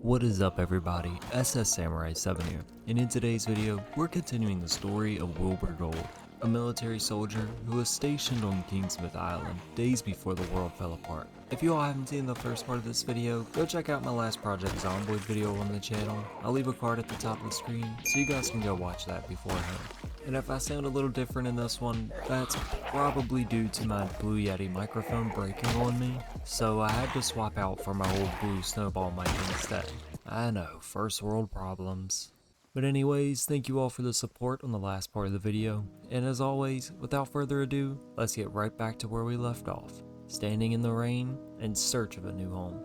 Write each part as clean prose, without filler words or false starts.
What is up everybody, SS Samurai 7 here, and in today's video, we're continuing the story of Wilbur Gold, a military soldier who was stationed on Kingsmouth Island days before the world fell apart. If you all haven't seen the first part of this video, go check out my last Project Zomboid video on the channel. I'll leave a card at the top of the screen, so you guys can go watch that beforehand. And if I sound a little different in this one, that's probably due to my Blue Yeti microphone breaking on me, so I had to swap out for my old Blue Snowball mic instead. I know, first world problems. But anyways, thank you all for the support on the last part of the video, and as always, without further ado, let's get right back to where we left off, standing in the rain in search of a new home.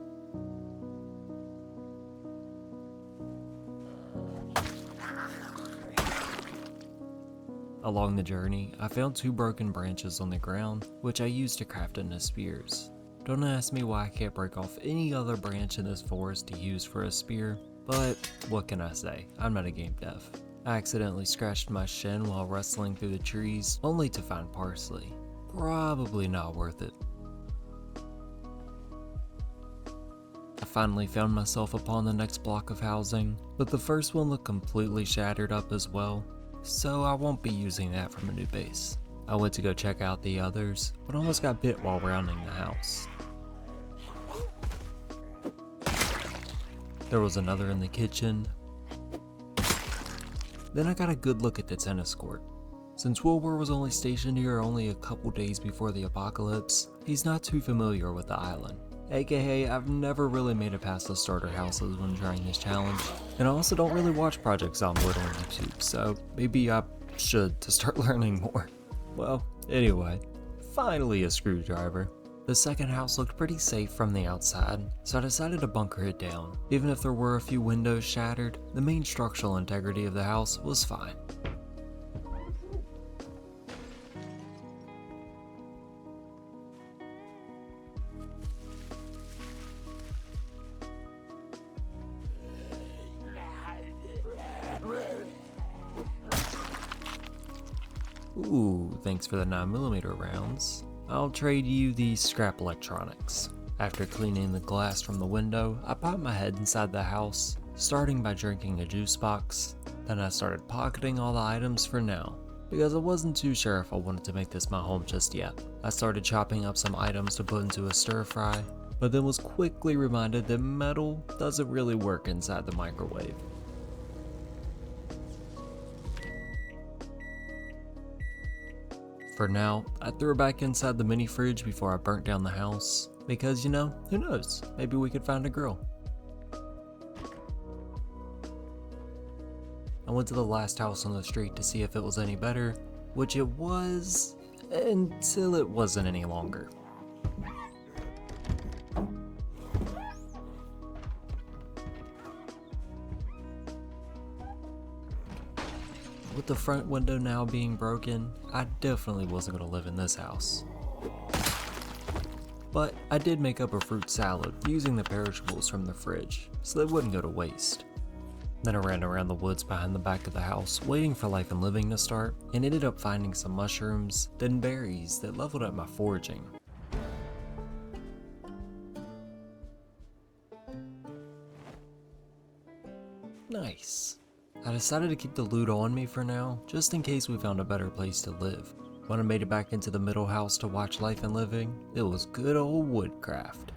Along the journey, I found two broken branches on the ground, which I used to craft into spears. Don't ask me why I can't break off any other branch in this forest to use for a spear, but what can I say, I'm not a game dev. I accidentally scratched my shin while wrestling through the trees, only to find parsley. Probably not worth it. I finally found myself upon the next block of housing, but the first one looked completely shattered up as well, so I won't be using that from a new base. I went to go check out the others, but almost got bit while rounding the house. There was another in the kitchen. Then I got a good look at the tennis court. Since Wilbur was only stationed here only a couple days before the apocalypse, he's not too familiar with the island. AKA, I've never really made it past the starter houses when trying this challenge, and I also don't really watch Project Zomboid on YouTube, so maybe I should to start learning more. Well, anyway, finally a screwdriver. The second house looked pretty safe from the outside, so I decided to bunker it down. Even if there were a few windows shattered, the main structural integrity of the house was fine. Ooh, thanks for the 9mm rounds. I'll trade you these scrap electronics. After cleaning the glass from the window, I popped my head inside the house, starting by drinking a juice box. Then I started pocketing all the items for now, because I wasn't too sure if I wanted to make this my home just yet. I started chopping up some items to put into a stir fry, but then was quickly reminded that metal doesn't really work inside the microwave. For now, I threw it back inside the mini fridge before I burnt down the house, because you know, who knows, maybe we could find a grill. I went to the last house on the street to see if it was any better, which it was, until it wasn't any longer. With the front window now being broken, I definitely wasn't going to live in this house. But I did make up a fruit salad using the perishables from the fridge, so they wouldn't go to waste. Then I ran around the woods behind the back of the house, waiting for life and living to start, and ended up finding some mushrooms, then berries that leveled up my foraging. Nice. I decided to keep the loot on me for now, just in case we found a better place to live. When I made it back into the middle house to watch Life and Living, it was good old woodcraft.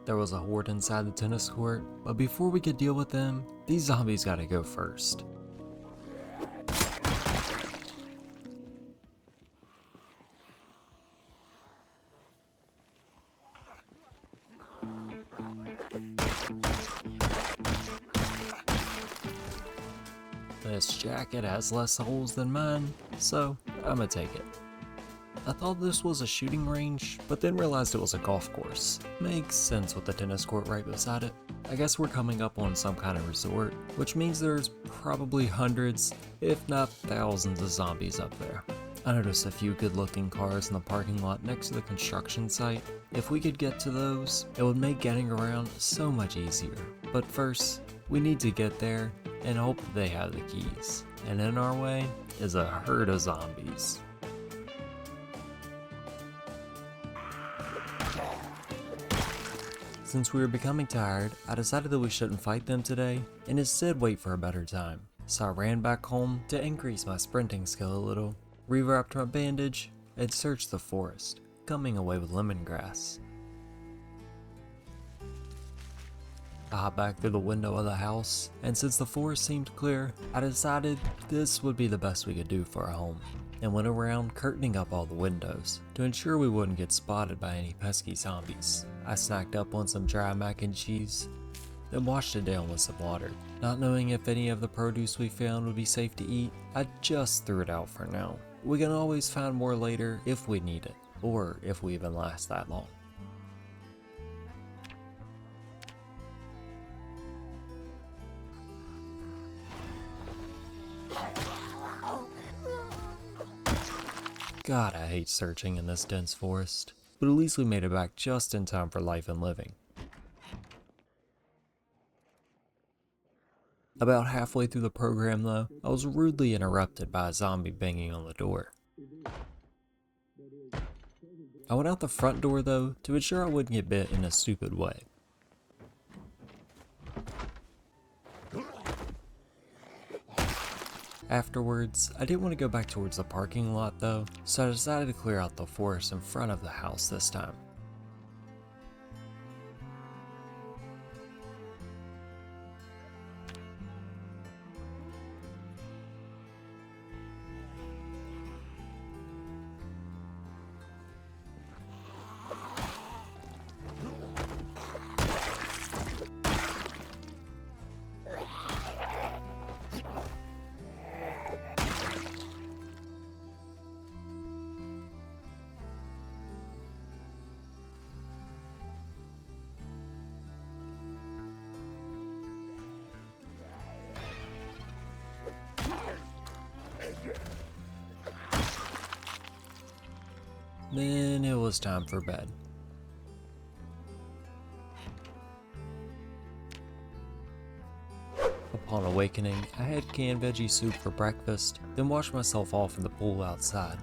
There was a horde inside the tennis court, but before we could deal with them, these zombies gotta go first. This jacket has less holes than mine, so I'ma take it. I thought this was a shooting range, but then realized it was a golf course. Makes sense with the tennis court right beside it. I guess we're coming up on some kind of resort, which means there's probably hundreds, if not thousands of zombies up there. I noticed a few good looking cars in the parking lot next to the construction site. If we could get to those, it would make getting around so much easier. But first, we need to get there and hope that they have the keys. And in our way is a herd of zombies. Since we were becoming tired, I decided that we shouldn't fight them today and instead wait for a better time. So I ran back home to increase my sprinting skill a little, rewrapped my bandage, and searched the forest, coming away with lemongrass. I hopped back through the window of the house, and since the forest seemed clear, I decided this would be the best we could do for a home, and went around curtaining up all the windows to ensure we wouldn't get spotted by any pesky zombies. I snacked up on some dry mac and cheese, then washed it down with some water. Not knowing if any of the produce we found would be safe to eat, I just threw it out for now. We can always find more later if we need it, or if we even last that long. God, I hate searching in this dense forest, but at least we made it back just in time for life and living. About halfway through the program though, I was rudely interrupted by a zombie banging on the door. I went out the front door though, to ensure I wouldn't get bit in a stupid way. Afterwards, I didn't want to go back towards the parking lot though, so I decided to clear out the forest in front of the house this time. Then it was time for bed. Upon awakening, I had canned veggie soup for breakfast, then washed myself off in the pool outside.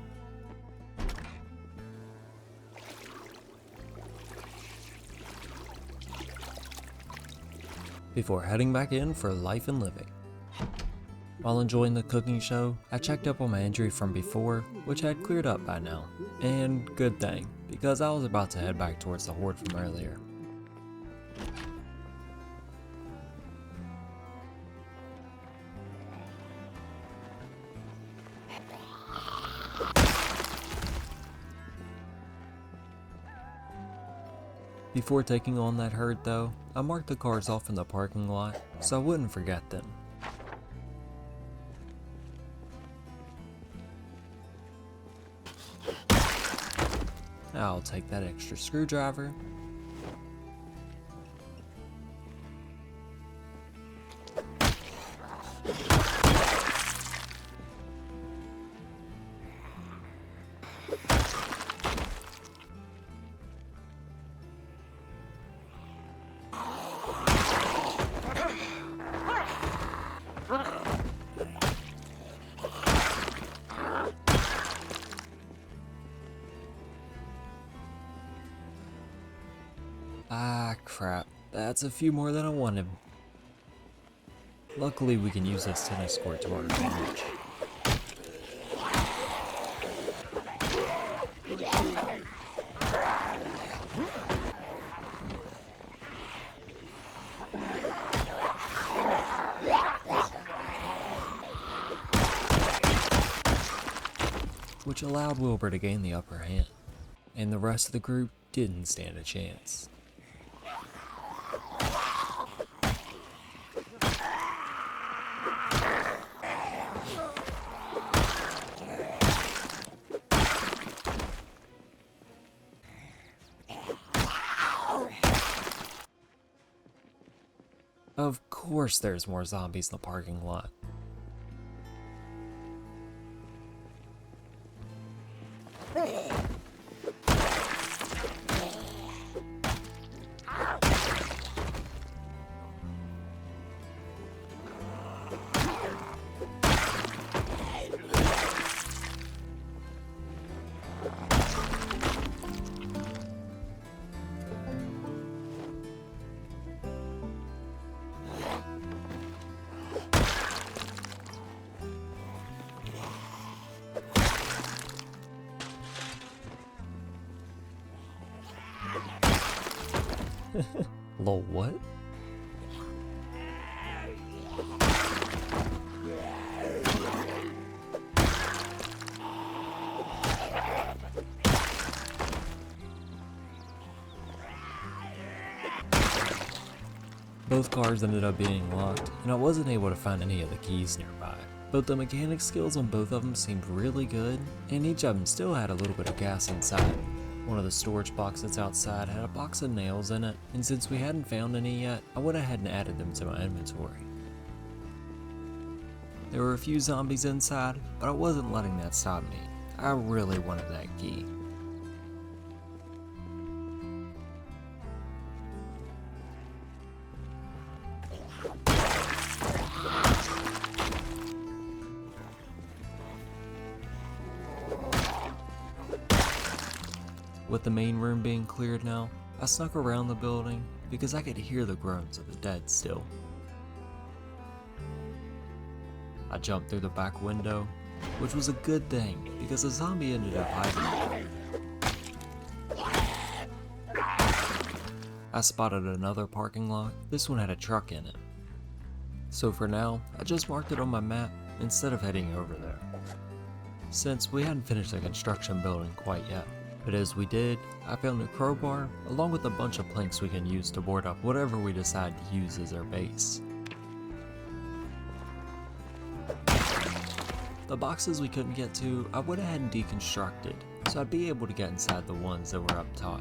Before heading back in for life and living. While enjoying the cooking show, I checked up on my injury from before, which had cleared up by now. And good thing, because I was about to head back towards the horde from earlier. Before taking on that herd though, I marked the cars off in the parking lot so I wouldn't forget them. I'll take that extra screwdriver. Ah, crap. That's a few more than I wanted. Luckily, we can use this tennis court to our advantage. Which allowed Wilbur to gain the upper hand, and the rest of the group didn't stand a chance. Of course there's more zombies in the parking lot. Lol, what? Both cars ended up being locked, and I wasn't able to find any of the keys nearby. But the mechanic skills on both of them seemed really good, and each of them still had a little bit of gas inside. One of the storage boxes outside had a box of nails in it, and since we hadn't found any yet, I went ahead and added them to my inventory. There were a few zombies inside, but I wasn't letting that stop me. I really wanted that key. With the main room being cleared now, I snuck around the building because I could hear the groans of the dead still. I jumped through the back window, which was a good thing because the zombie ended up hiding. I spotted another parking lot. This one had a truck in it. So for now, I just marked it on my map instead of heading over there, since we hadn't finished the construction building quite yet. But as we did, I found a crowbar along with a bunch of planks we can use to board up whatever we decide to use as our base. The boxes we couldn't get to, I went ahead and deconstructed, so I'd be able to get inside the ones that were up top.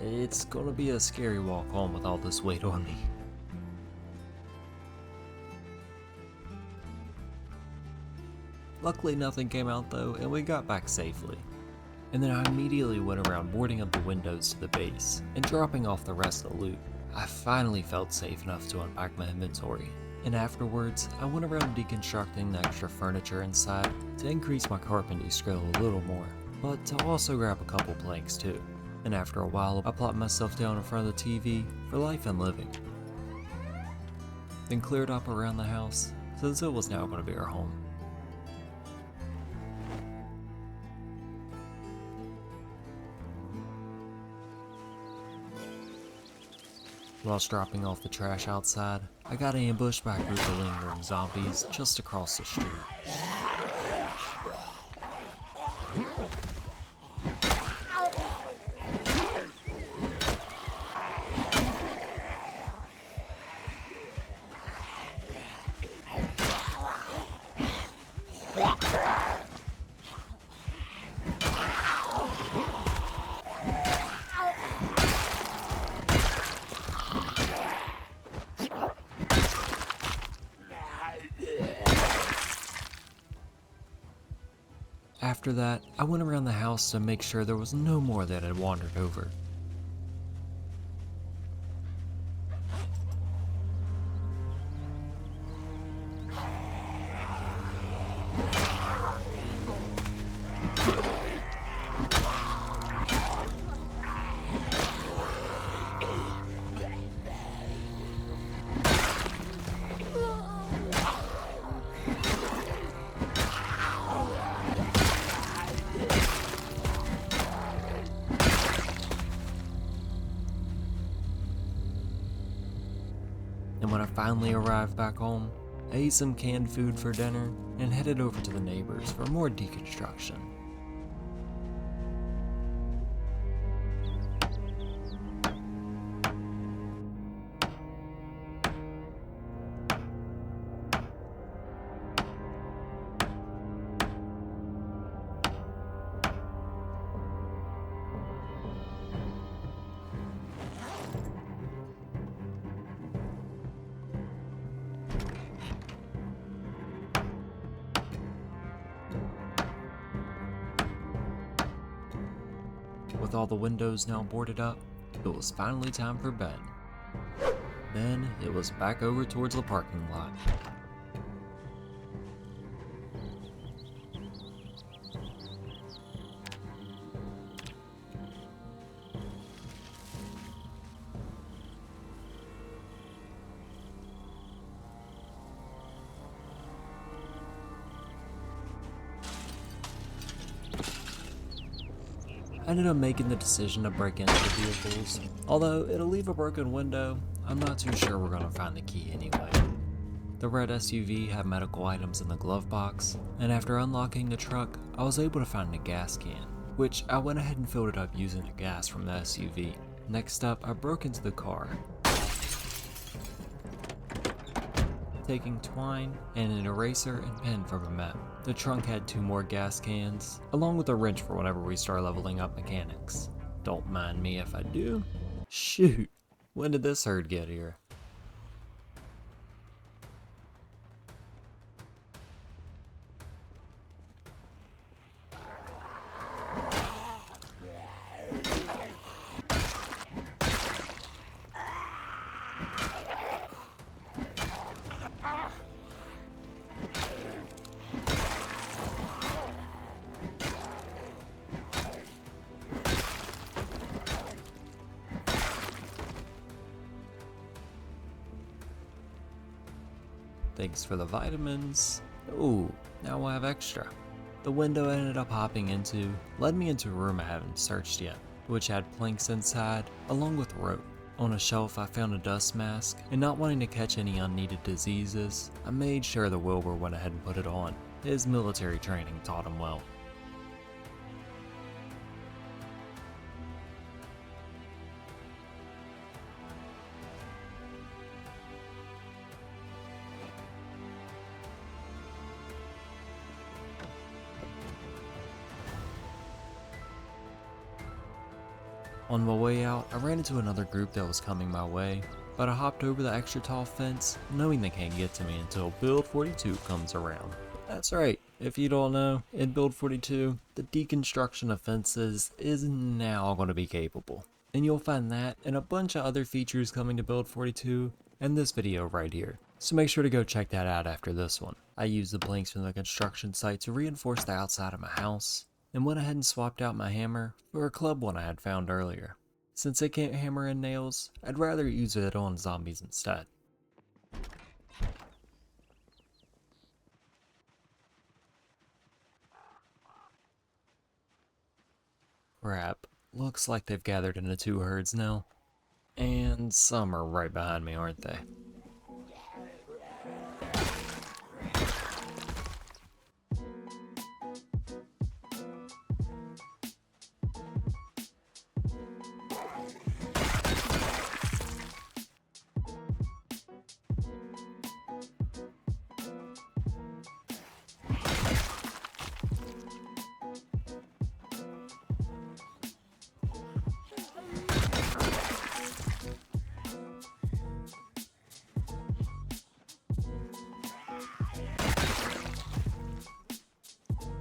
It's gonna be a scary walk home with all this weight on me. Luckily nothing came out though, and we got back safely. And then I immediately went around boarding up the windows to the base and dropping off the rest of the loot. I finally felt safe enough to unpack my inventory, and afterwards I went around deconstructing the extra furniture inside to increase my carpentry skill a little more, but to also grab a couple planks too. And after a while, I plopped myself down in front of the TV for life and living. Then cleared up around the house, since it was now going to be our home. Whilst dropping off the trash outside, I got ambushed by a group of lingering zombies just across the street. After that, I went around the house to make sure there was no more that had wandered over. And when I finally arrived back home, I ate some canned food for dinner and headed over to the neighbors for more deconstruction. With all the windows now boarded up, it was finally time for bed. Then it was back over towards the parking lot. I ended up making the decision to break into the vehicles. Although it'll leave a broken window, I'm not too sure we're gonna find the key anyway. The red SUV had medical items in the glove box, and after unlocking the truck, I was able to find a gas can, which I went ahead and filled it up using the gas from the SUV. Next up, I broke into the car, taking twine and an eraser and pen from a map. The trunk had 2 more gas cans, along with a wrench for whenever we start leveling up mechanics. Don't mind me if I do. Shoot, when did this herd get here? Thanks for the vitamins. Ooh, now I have extra. The window I ended up hopping into led me into a room I haven't searched yet, which had planks inside, along with rope. On a shelf I found a dust mask, and not wanting to catch any unneeded diseases, I made sure the Wilbur went ahead and put it on. His military training taught him well. On my way out, I ran into another group that was coming my way, but I hopped over the extra tall fence, knowing they can't get to me until Build 42 comes around. That's right, if you don't know, in Build 42, the deconstruction of fences is now going to be capable. And you'll find that and a bunch of other features coming to Build 42 in this video right here. So make sure to go check that out after this one. I used the planks from the construction site to reinforce the outside of my house, and went ahead and swapped out my hammer for a club one I had found earlier. Since it can't hammer in nails, I'd rather use it on zombies instead. Crap, looks like they've gathered into 2 herds now. And some are right behind me, aren't they?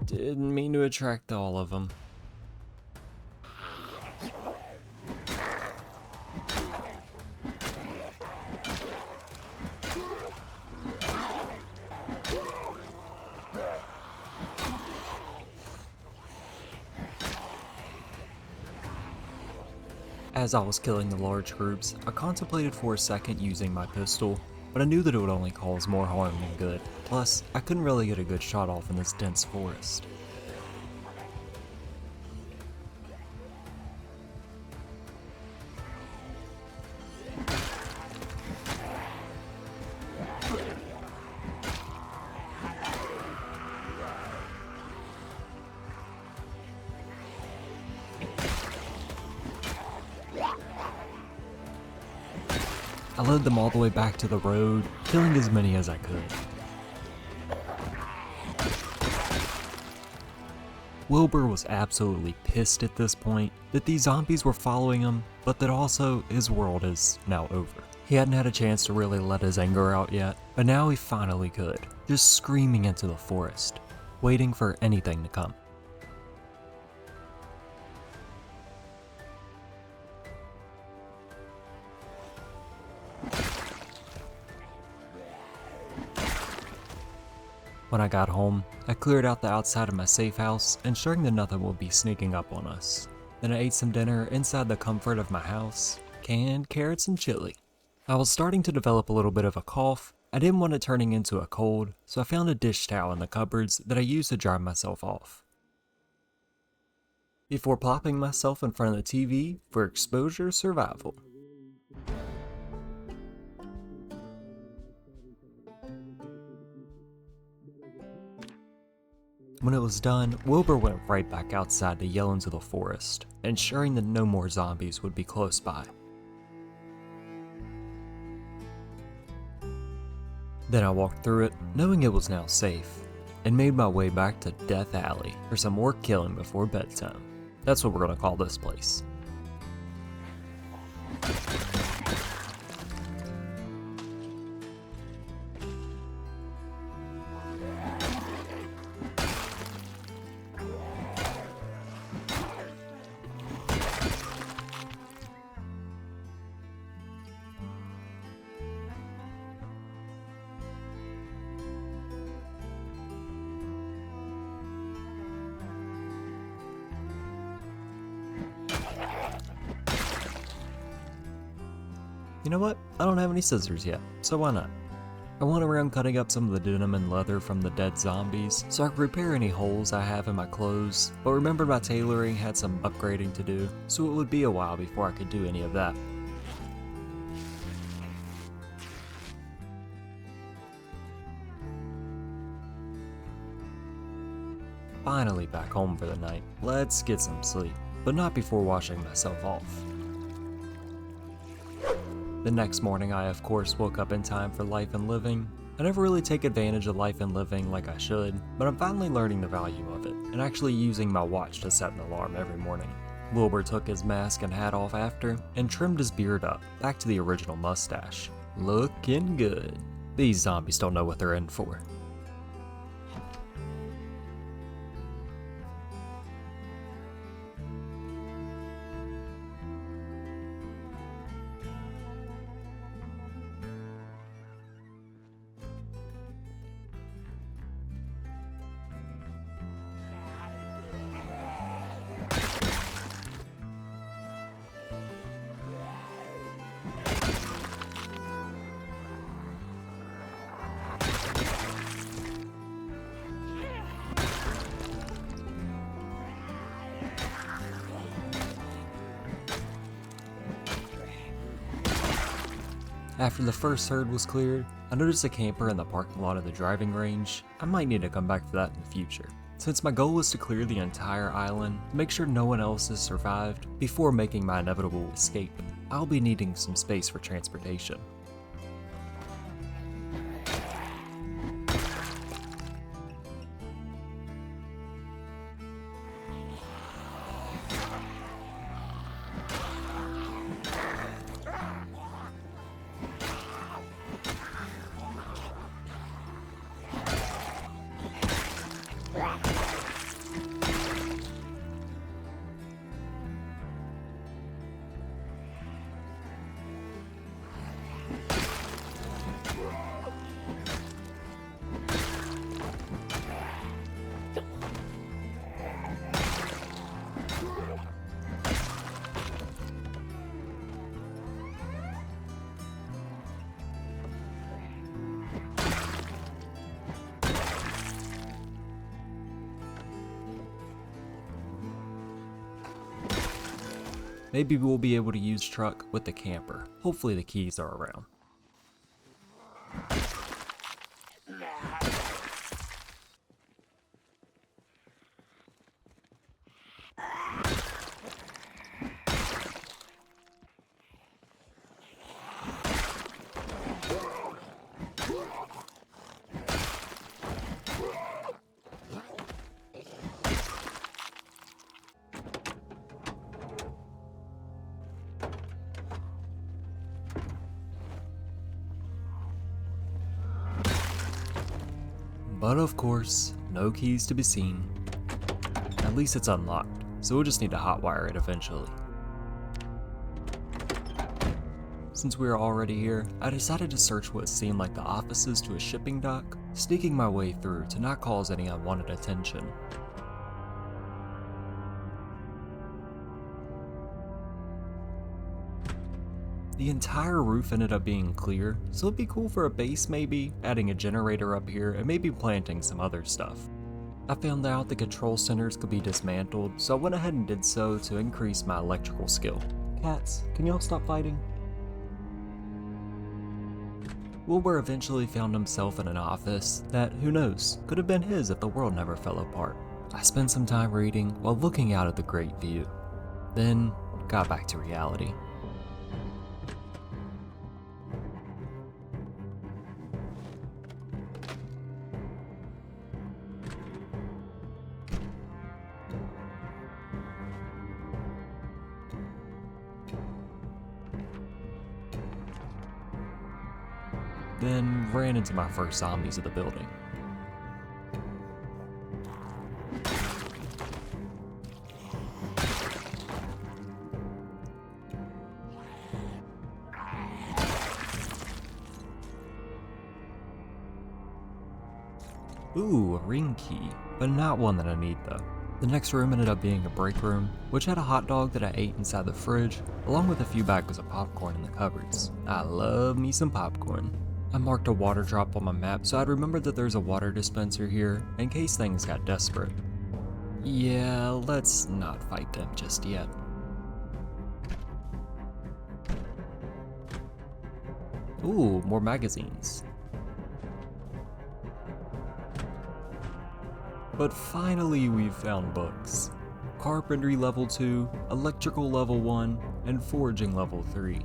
Didn't mean to attract all of them. As I was killing the large groups, I contemplated for a second using my pistol, but I knew that it would only cause more harm than good. Plus, I couldn't really get a good shot off in this dense forest. I led them all the way back to the road, killing as many as I could. Wilbur was absolutely pissed at this point that these zombies were following him, but that also his world is now over. He hadn't had a chance to really let his anger out yet, but now he finally could, just screaming into the forest, waiting for anything to come. When I got home, I cleared out the outside of my safe house, ensuring that nothing would be sneaking up on us. Then I ate some dinner inside the comfort of my house, canned carrots and chili. I was starting to develop a little bit of a cough. I didn't want it turning into a cold, so I found a dish towel in the cupboards that I used to dry myself off. before plopping myself in front of the TV for exposure survival. When it was done, Wilbur went right back outside to yell into the forest, ensuring that no more zombies would be close by. Then I walked through it, knowing it was now safe, and made my way back to Death Alley for some more killing before bedtime. That's what we're gonna call this place. You know what? I don't have any scissors yet, so why not? I went around cutting up some of the denim and leather from the dead zombies so I could repair any holes I have in my clothes, but remembered my tailoring had some upgrading to do, so it would be a while before I could do any of that. Finally back home for the night. Let's get some sleep, but not before washing myself off. The next morning I of course woke up in time for Life and Living. I never really take advantage of Life and Living like I should, but I'm finally learning the value of it, and actually using my watch to set an alarm every morning. Wilbur took his mask and hat off after, and trimmed his beard up, back to the original mustache. Looking good. These zombies don't know what they're in for. After the first herd was cleared, I noticed a camper in the parking lot of the driving range. I might need to come back for that in the future, since my goal is to clear the entire island, make sure no one else has survived, before making my inevitable escape. I'll be needing some space for transportation. Maybe we'll be able to use truck with the camper. Hopefully the keys are around. But of course, no keys to be seen. At least it's unlocked, so we'll just need to hotwire it eventually. Since we are already here, I decided to search what seemed like the offices to a shipping dock, sneaking my way through to not cause any unwanted attention. The entire roof ended up being clear, so it'd be cool for a base maybe, adding a generator up here and maybe planting some other stuff. I found out the control centers could be dismantled, so I went ahead and did so to increase my electrical skill. Cats, can y'all stop fighting? Wilbur eventually found himself in an office that, who knows, could have been his if the world never fell apart. I spent some time reading while looking out at the great view, then got back to reality. Then ran into my first zombies of the building. Ooh, a ring key, but not one that I need though. The next room ended up being a break room, which had a hot dog that I ate inside the fridge, along with a few bags of popcorn in the cupboards. I love me some popcorn. I marked a water drop on my map so I'd remember that there's a water dispenser here in case things got desperate. Yeah, let's not fight them just yet. Ooh, more magazines. But finally we've found books. Carpentry level 2, electrical level 1, and forging level 3.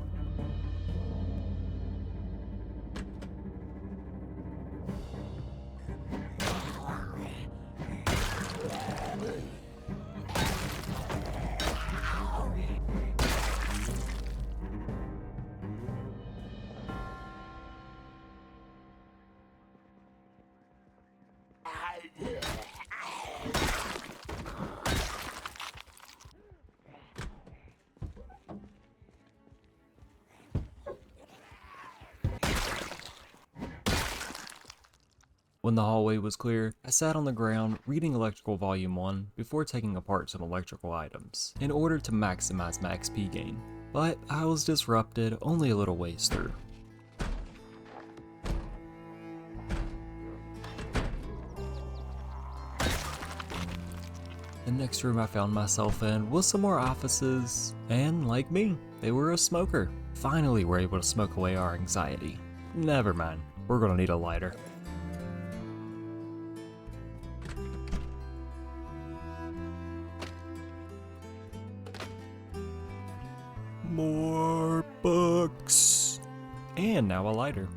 When the hallway was clear, I sat on the ground reading Electrical Volume 1 before taking apart some electrical items, in order to maximize my XP gain. But I was disrupted only a little ways through. The next room I found myself in was some more offices, and like me, they were a smoker. Finally we're able to smoke away our anxiety. Never mind, we're gonna need a lighter. More books. And now a lighter.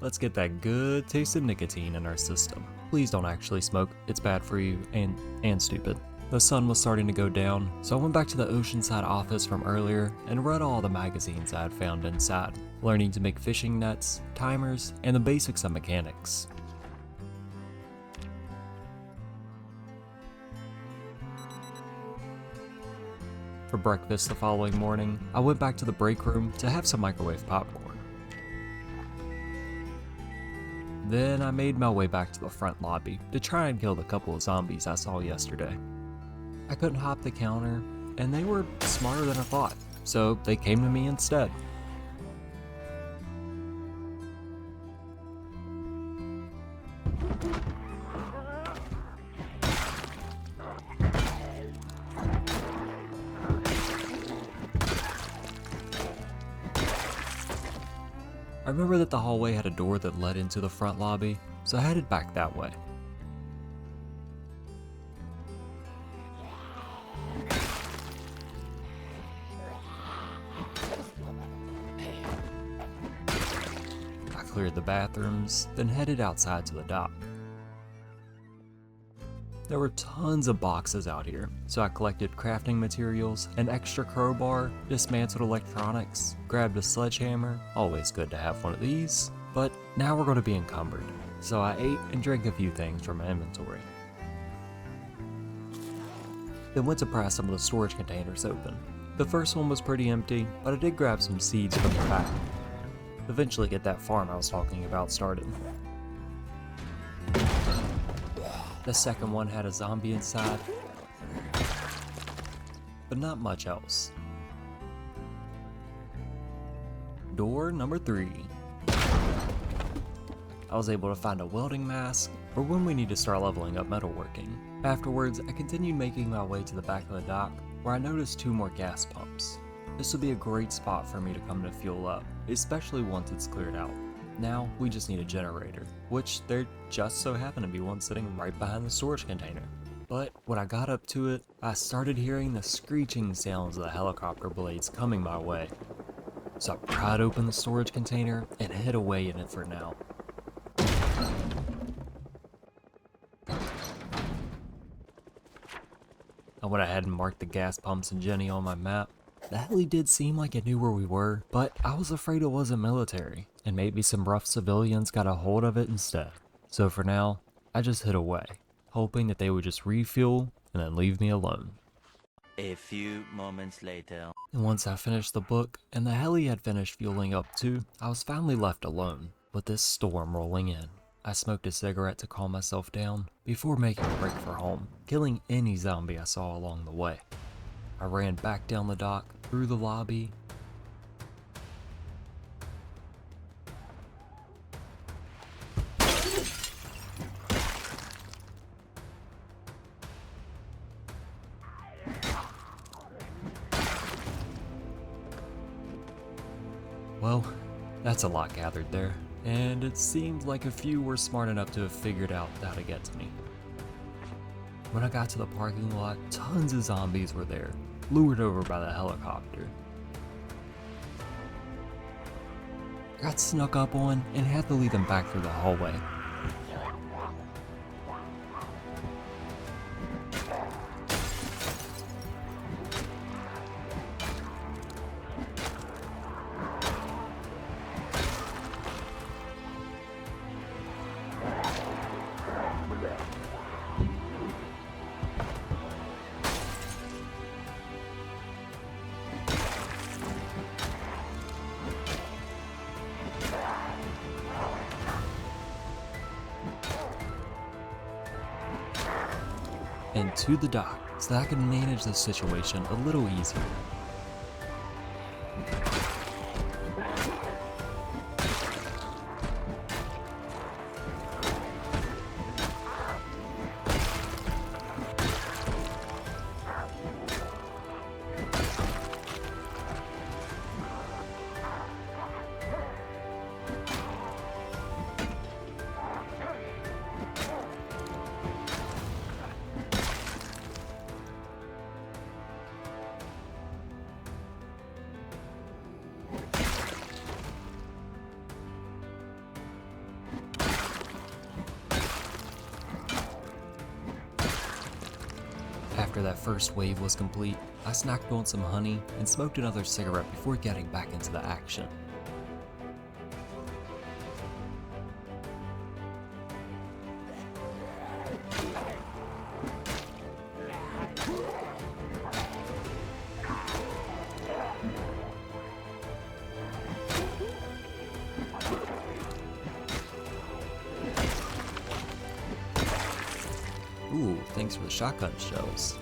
Let's get that good taste of nicotine in our system. Please don't actually smoke, it's bad for you and stupid. The sun was starting to go down, so I went back to the Oceanside office from earlier and read all the magazines I had found inside, learning to make fishing nets, timers, and the basics of mechanics. For breakfast the following morning, I went back to the break room to have some microwave popcorn. Then I made my way back to the front lobby to try and kill the couple of zombies I saw yesterday. I couldn't hop the counter, and they were smarter than I thought, so they came to me instead. I remember that the hallway had a door that led into the front lobby, so I headed back that way. I cleared the bathrooms, then headed outside to the dock. There were tons of boxes out here, so I collected crafting materials, an extra crowbar, dismantled electronics, grabbed a sledgehammer, always good to have one of these, but now we're going to be encumbered, so I ate and drank a few things from my inventory. Then went to pry some of the storage containers open. The first one was pretty empty, but I did grab some seeds from the back. Eventually get that farm I was talking about started. The second one had a zombie inside, but not much else. Door number 3. I was able to find a welding mask for when we need to start leveling up metalworking. Afterwards, I continued making my way to the back of the dock, where I noticed 2 more gas pumps. This would be a great spot for me to come to fuel up, especially once it's cleared out. Now, we just need a generator, which there just so happened to be one sitting right behind the storage container. But when I got up to it, I started hearing the screeching sounds of the helicopter blades coming my way. So I pried open the storage container and hid away in it for now. I went ahead and marked the gas pumps and Jenny on my map. The heli did seem like it knew where we were, but I was afraid it wasn't military, and maybe some rough civilians got a hold of it instead. So for now, I just hid away, hoping that they would just refuel and then leave me alone. A few moments later. And once I finished the book, and the heli had finished fueling up too, I was finally left alone, with this storm rolling in. I smoked a cigarette to calm myself down, before making a break for home, killing any zombie I saw along the way. I ran back down the dock, through the lobby, well, that's a lot gathered there, and it seems like a few were smart enough to have figured out how to get to me. When I got to the parking lot, tons of zombies were there, lured over by the helicopter. I got snuck up on and had to lead them back through the hallway. And to the dock, so that I could manage the situation a little easier. After that first wave was complete, I snacked on some honey and smoked another cigarette before getting back into the action. Ooh, thanks for the shotgun shells.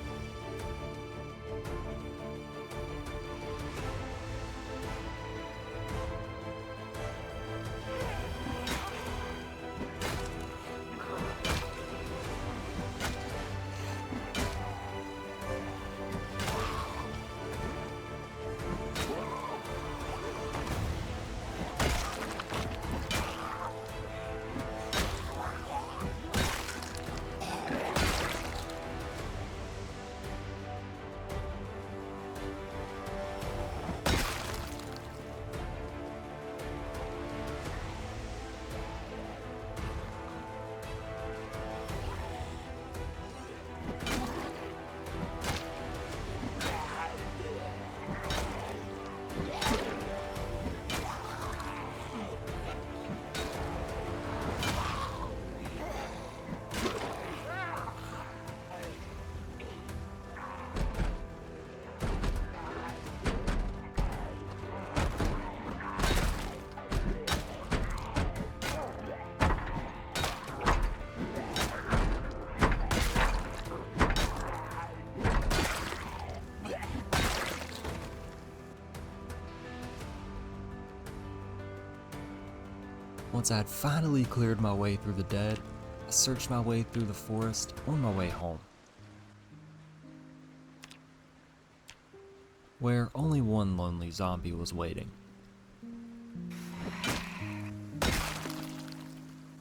once I had finally cleared my way through the dead, I searched my way through the forest on my way home, where only one lonely zombie was waiting.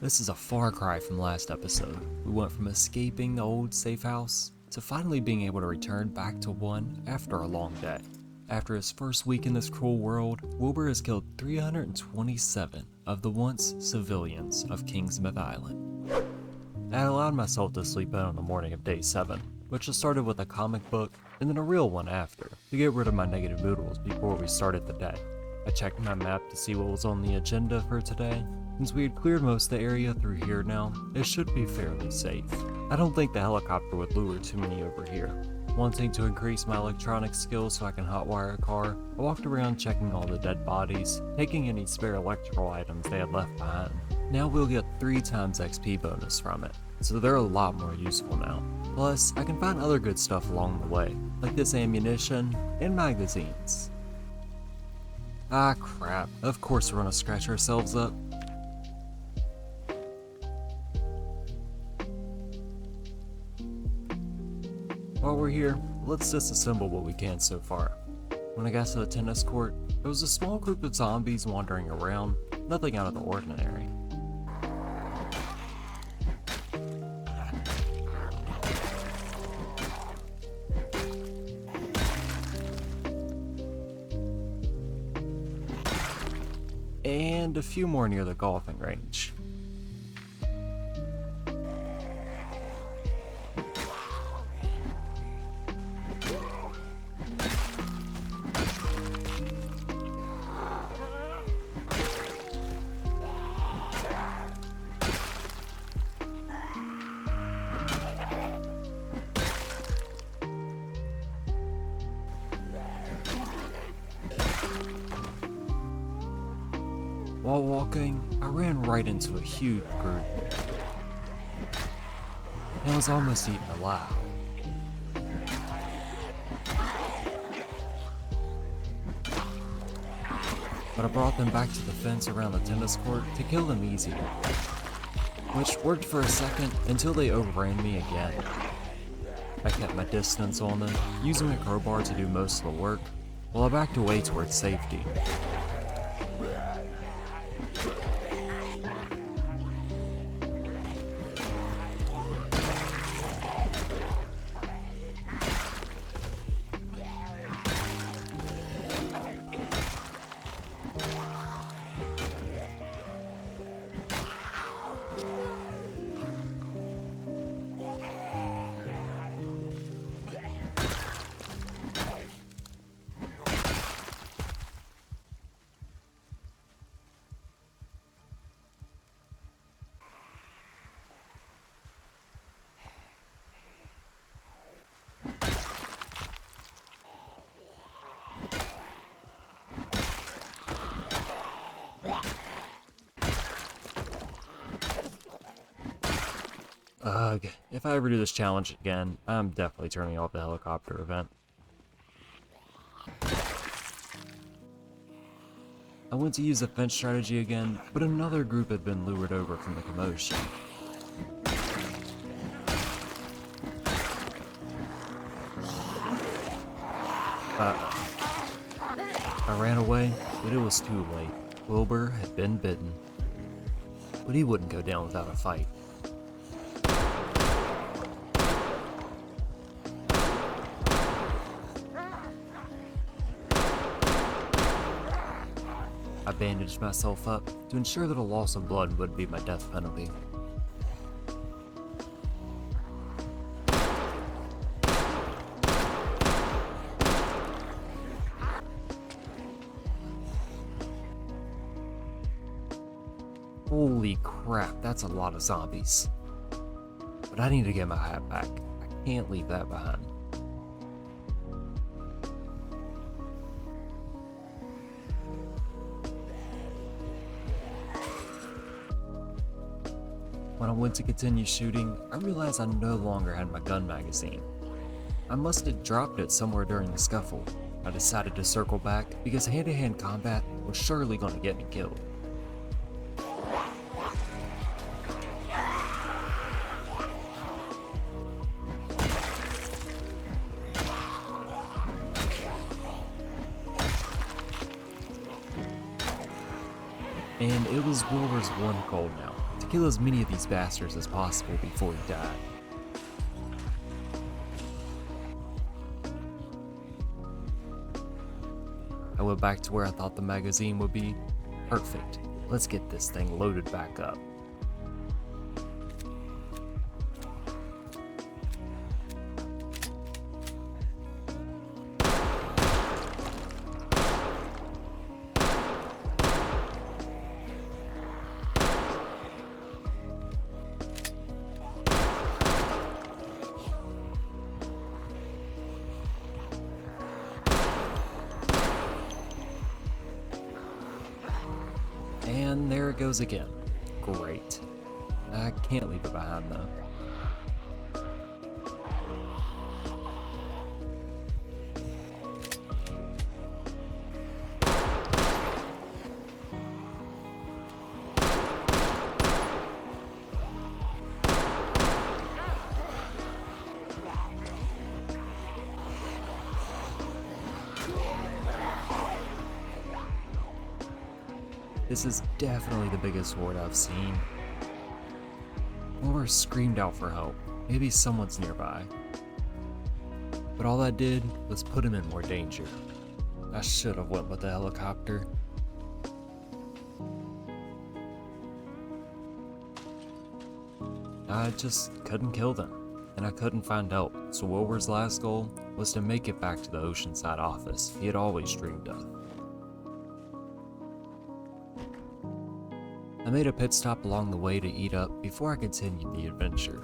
This is a far cry from last episode. We went from escaping the old safe house to finally being able to return back to one after a long day. After his first week in this cruel world, Wilbur has killed 327 of the once civilians of Kingsmouth Island. I had allowed myself to sleep in on the morning of day 7, which has started with a comic book and then a real one after, to get rid of my negative noodles before we started the day. I checked my map to see what was on the agenda for today. Since we had cleared most of the area through here now, it should be fairly safe. I don't think the helicopter would lure too many over here. Wanting to increase my electronic skills so I can hotwire a car, I walked around checking all the dead bodies, taking any spare electrical items they had left behind. Now we'll get 3 times XP bonus from it, so they're a lot more useful now. Plus, I can find other good stuff along the way, like this ammunition and magazines. Ah crap, of course we're gonna scratch ourselves up. While we're here, let's disassemble what we can so far. When I got to the tennis court, there was a small group of zombies wandering around, nothing out of the ordinary. And a few more near the golfing range. While walking, I ran right into a huge group and was almost eaten alive. But I brought them back to the fence around the tennis court to kill them easier, which worked for a second until they overran me again. I kept my distance on them, using a crowbar to do most of the work, while I backed away towards safety. Ugh, if I ever do this challenge again, I'm definitely turning off the helicopter event. I went to use the fence strategy again, but another group had been lured over from the commotion. I ran away, but it was too late. Wilbur had been bitten. But he wouldn't go down without a fight. I bandaged myself up to ensure that a loss of blood would be my death penalty. Holy crap, that's a lot of zombies. But I need to get my hat back. I can't leave that behind. When I went to continue shooting, I realized I no longer had my gun magazine. I must have dropped it somewhere during the scuffle. I decided to circle back because hand-to-hand combat was surely going to get me killed. and it was Wilbur's one goal now, to kill as many of these bastards as possible before he died. I went back to where I thought the magazine would be. Perfect. Let's get this thing loaded back up. And there it goes again. Great. I can't leave it behind though. This is definitely the biggest horde I've seen. Wilbur screamed out for help. Maybe someone's nearby. But all that did was put him in more danger. I should have went with the helicopter. I just couldn't kill them, and I couldn't find help, so Wilbur's last goal was to make it back to the Oceanside office he had always dreamed of. I made a pit stop along the way to eat up before I continued the adventure.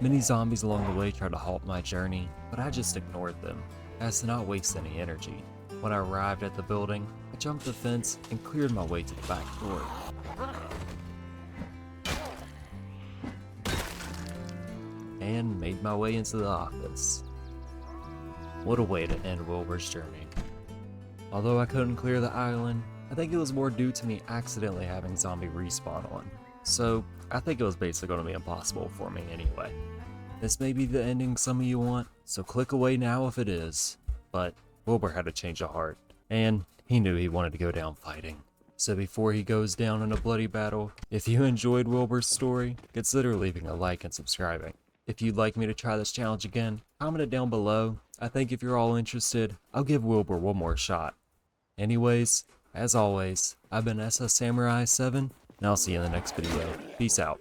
Many zombies along the way tried to halt my journey, but I just ignored them, as to not waste any energy. When I arrived at the building, I jumped the fence and cleared my way to the back door. And made my way into the office. What a way to end Wilbur's journey. Although I couldn't clear the island, I think it was more due to me accidentally having zombie respawn on. So I think it was basically going to be impossible for me anyway. This may be the ending some of you want, so click away now if it is. But Wilbur had a change of heart, and he knew he wanted to go down fighting. So before he goes down in a bloody battle, if you enjoyed Wilbur's story, consider leaving a like and subscribing. If you'd like me to try this challenge again, comment it down below. I think if you're all interested, I'll give Wilbur one more shot. Anyways, as always, I've been ASUS Samurai 7, and I'll see you in the next video. Peace out.